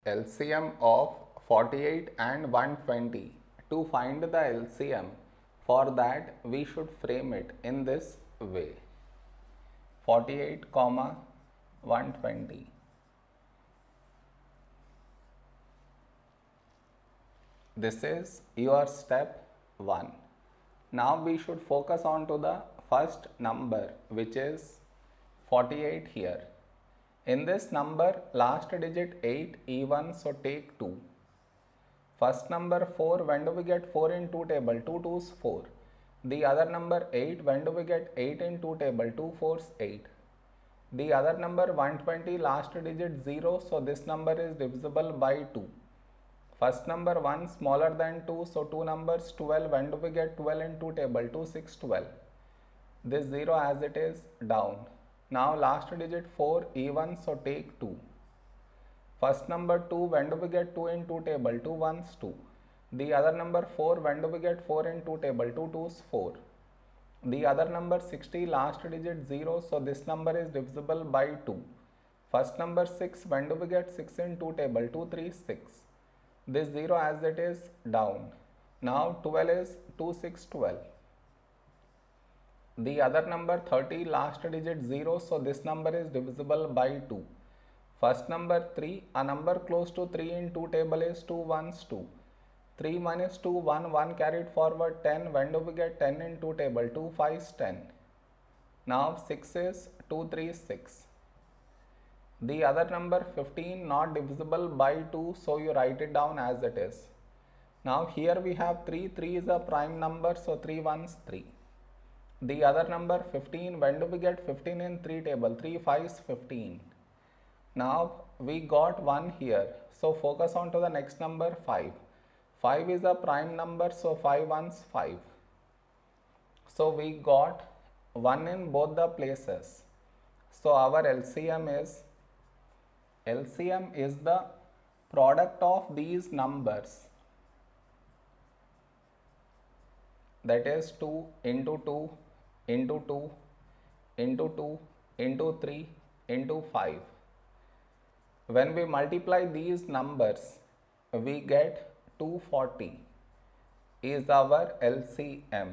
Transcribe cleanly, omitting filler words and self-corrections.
LCM of 48 and 120. To find the LCM, for that we should frame it in this way. 48 comma 120. This is your step 1. Now we should focus on to the first number, which is 48 here. In this number, last digit 8 even, so take 2. First number 4, when do we get 4 in 2 table? 2 2's 4. The other number 8, when do we get 8 in 2 table? 2 4's 8. The other number 120, last digit 0, so this number is divisible by 2. First number 1 smaller than 2, so 2 numbers 12, when do we get 12 in 2 table? 2 6 12. This 0 as it is down. Now last digit 4 even, so take 2. First number 2, when do we get 2 in 2 table? 2 1's 2. The other number 4, when do we get 4 in 2 table? 2 2's 4. The other number 60, last digit 0, so this number is divisible by 2. First number 6, when do we get 6 in 2 table? 2 3 6. This 0 as it is down. Now 12 is 2 6 12. The other number 30, last digit 0, so this number is divisible by 2. First number 3, a number close to 3 in 2 table is 2 1's 2. 3 minus 2, 1, 1 carried forward 10, when do we get 10 in 2 table? 2 5's 10. Now 6 is 2 3 6. The other number 15 not divisible by 2, so you write it down as it is. Now here we have 3, 3 is a prime number, so 3 1's 3. The other number 15, when do we get 15 in 3 table? 3 5's 15. Now we got 1 here, so focus on to the next number 5. 5 is a prime number, so 5 1's 5. So we got 1 in both the places. So our LCM is the product of these numbers, that is 2 into 2 into 2 into 2 into 3 into 5. When we multiply these numbers, we get 240 is our LCM.